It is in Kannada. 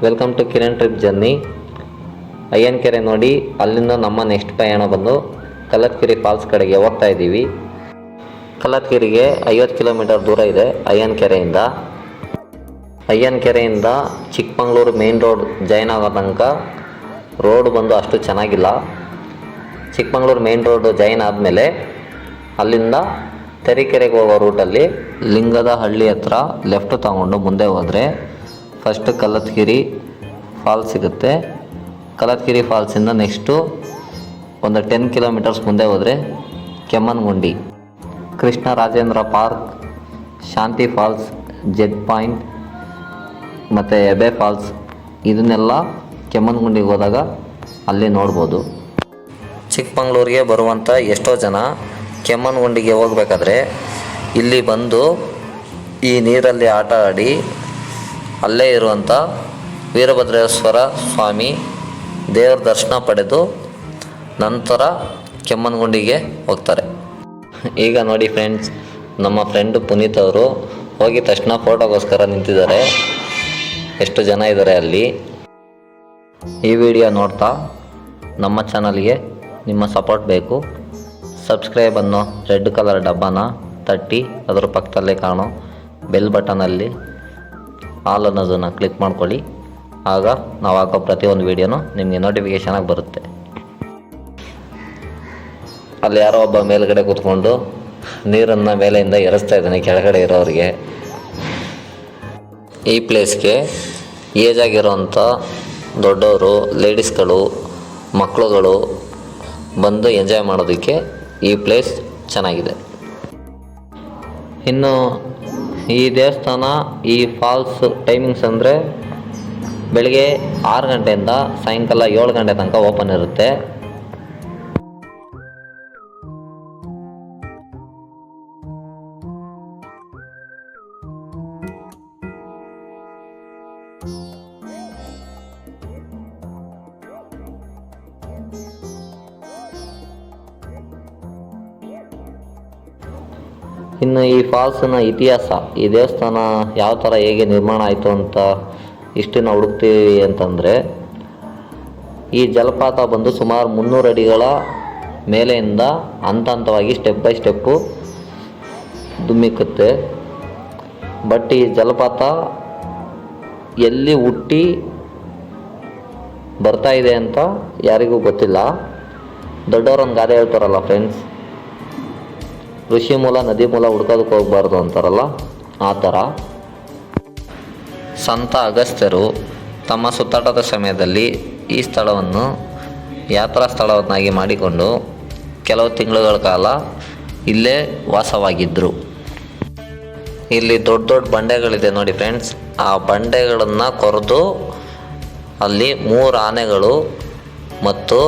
Welcome to Kiran trip journey. Ayyanakere ನೋಡಿ, ಅಲ್ಲಿಂದ ನಮ್ಮ ನೆಕ್ಸ್ಟ್ ಪ್ರಯಾಣ ಬಂದು ಕಲ್ಲತ್ಕೆರೆ ಫಾಲ್ಸ್ ಕಡೆಗೆ ಹೋಗ್ತಾ ಇದ್ದೀವಿ. ಕಲ್ಲತ್ಕೆರೆಗೆ 50 ಕಿಲೋಮೀಟರ್ ದೂರ ಇದೆ ಅಯ್ಯನಕೆರೆಯಿಂದ. ಅಯ್ಯನಕೆರೆಯಿಂದ ಚಿಕ್ಕಮಗಳೂರು ಮೇನ್ ರೋಡ್ ಜಾಯ್ನ್ ಆಗೋ ತನಕ ರೋಡ್ ಬಂದು ಅಷ್ಟು ಚೆನ್ನಾಗಿಲ್ಲ. ಚಿಕ್ಕಮಗಳೂರು ಮೇನ್ ರೋಡ್ ಜಾಯ್ನ್ ಆದಮೇಲೆ ಅಲ್ಲಿಂದ ತರೀಕೆರೆಗೆ ಹೋಗೋ ರೂಟಲ್ಲಿ ಲಿಂಗದ ಹಳ್ಳಿ ಹತ್ರ ಲೆಫ್ಟ್ ತಗೊಂಡು ಮುಂದೆ ಹೋದರೆ ಫಸ್ಟ್ ಕಲ್ಲತ್ಕೆರೆ ಫಾಲ್ಸ್ ಸಿಗುತ್ತೆ. ಕಲ್ಲತ್ಕೆರೆ ಫಾಲ್ಸಿಂದ ನೆಕ್ಸ್ಟು ಒಂದು 10 ಕಿಲೋಮೀಟರ್ಸ್ ಮುಂದೆ ಹೋದರೆ ಕೆಮ್ಮನಗುಂಡಿ, ಕೃಷ್ಣ ರಾಜೇಂದ್ರ ಪಾರ್ಕ್, ಶಾಂತಿ ಫಾಲ್ಸ್, ಜೆಡ್ ಪಾಯಿಂಟ್ ಮತ್ತು ಎಬೆ ಫಾಲ್ಸ್, ಇದನ್ನೆಲ್ಲ ಕೆಮ್ಮನಗುಂಡಿಗೆ ಹೋದಾಗ ಅಲ್ಲಿ ನೋಡ್ಬೋದು. ಚಿಕ್ಕಮಗಳೂರಿಗೆ ಬರುವಂಥ ಎಷ್ಟೋ ಜನ ಕೆಮ್ಮನಗುಂಡಿಗೆ ಹೋಗಬೇಕಾದ್ರೆ ಇಲ್ಲಿ ಬಂದು ಈ ನೀರಲ್ಲಿ ಆಟ ಆಡಿ ಅಲ್ಲೇ ಇರುವಂಥ ವೀರಭದ್ರೇಶ್ವರ ಸ್ವಾಮಿ ದೇವರ ದರ್ಶನ ಪಡೆದು ನಂತರ ಕೆಮ್ಮನಗುಂಡಿಗೆ ಹೋಗ್ತಾರೆ. ಈಗ ನೋಡಿ ಫ್ರೆಂಡ್ಸ್, ನಮ್ಮ ಫ್ರೆಂಡು ಪುನೀತ್ ಅವರು ಹೋಗಿದ ತಕ್ಷಣ ಫೋಟೋಗೋಸ್ಕರ ನಿಂತಿದ್ದಾರೆ. ಎಷ್ಟು ಜನ ಇದ್ದಾರೆ ಅಲ್ಲಿ. ಈ ವಿಡಿಯೋ ನೋಡ್ತಾ ನಮ್ಮ ಚಾನಲ್ಗೆ ನಿಮ್ಮ ಸಪೋರ್ಟ್ ಬೇಕು. ಸಬ್ಸ್ಕ್ರೈಬ್ ಅನ್ನೋ ರೆಡ್ ಕಲರ್ ಡಬ್ಬನ ತಟ್ಟಿ ಅದರ ಪಕ್ಕದಲ್ಲೇ ಕಾಣೋ ಬೆಲ್ ಬಟನಲ್ಲಿ ಆಲ್ ಅನ್ನೋದನ್ನು ಕ್ಲಿಕ್ ಮಾಡ್ಕೊಳ್ಳಿ. ಆಗ ನಾವು ಹಾಕೋ ಪ್ರತಿಯೊಂದು ವೀಡಿಯೋನು ನಿಮಗೆ ನೋಟಿಫಿಕೇಷನಾಗಿ ಬರುತ್ತೆ. ಅಲ್ಲಿ ಯಾರೋ ಒಬ್ಬ ಮೇಲ್ಗಡೆ ಕೂತ್ಕೊಂಡು ನೀರನ್ನು ಮೇಲೆಯಿಂದ ಎರಸ್ತಾ ಇದ್ದಾನೆ ಕೆಳಗಡೆ ಇರೋರಿಗೆ. ಈ ಪ್ಲೇಸ್ಗೆ ಏಜ್ ಆಗಿರೋಂಥ ದೊಡ್ಡವರು, ಲೇಡೀಸ್ಗಳು, ಮಕ್ಕಳುಗಳು ಬಂದು ಎಂಜಾಯ್ ಮಾಡೋದಕ್ಕೆ ಈ ಪ್ಲೇಸ್ ಚೆನ್ನಾಗಿದೆ. ಇನ್ನು ಈ ದೇವಸ್ಥಾನ, ಈ ಫಾಲ್ಸ್ ಟೈಮಿಂಗ್ಸ್ ಅಂದರೆ ಬೆಳಗ್ಗೆ 6 ಗಂಟೆಯಿಂದ ಸಾಯಂಕಾಲ 7 ಗಂಟೆ ತನಕ ಓಪನ್ ಇರುತ್ತೆ. ಇನ್ನು ಈ ಫಾಲ್ಸ್ನ ಇತಿಹಾಸ, ಈ ದೇವಸ್ಥಾನ ಯಾವ ಥರ ಹೇಗೆ ನಿರ್ಮಾಣ ಆಯಿತು ಅಂತ ಇಷ್ಟನ್ನು ಹುಡುಕ್ತೀವಿ ಅಂತಂದರೆ, ಈ ಜಲಪಾತ ಬಂದು ಸುಮಾರು 300 ಅಡಿಗಳ ಮೇಲೆಯಿಂದ ಹಂತ ಹಂತವಾಗಿ ಸ್ಟೆಪ್ ಬೈ ಸ್ಟೆಪ್ಪು ಧುಮ್ಮಿಕ್ಕುತ್ತೆ. ಬಟ್ ಈ ಜಲಪಾತ ಎಲ್ಲಿ ಹುಟ್ಟಿ ಬರ್ತಾ ಇದೆ ಅಂತ ಯಾರಿಗೂ ಗೊತ್ತಿಲ್ಲ. ದೊಡ್ಡವರೊಂದು ಗಾದೆ ಹೇಳ್ತಾರಲ್ಲ ಫ್ರೆಂಡ್ಸ್, ಋಷಿ ಮೂಲ ನದಿ ಮೂಲ ಹುಡ್ಕೋದಕ್ಕೆ ಹೋಗ್ಬಾರ್ದು ಅಂತಾರಲ್ಲ, ಆ ಥರ ಸಂತ ಅಗಸ್ತ್ಯರು ತಮ್ಮ ಸುತ್ತಾಟದ ಸಮಯದಲ್ಲಿ ಈ ಸ್ಥಳವನ್ನು ಯಾತ್ರಾ ಸ್ಥಳವನ್ನಾಗಿ ಮಾಡಿಕೊಂಡು ಕೆಲವು ತಿಂಗಳುಗಳ ಕಾಲ ಇಲ್ಲೇ ವಾಸವಾಗಿದ್ದರು. ಇಲ್ಲಿ ದೊಡ್ಡ ದೊಡ್ಡ ಬಂಡೆಗಳಿದೆ ನೋಡಿ ಫ್ರೆಂಡ್ಸ್. ಆ ಬಂಡೆಗಳನ್ನು ಕೊರೆದು ಅಲ್ಲಿ 3 ಆನೆಗಳು ಮತ್ತು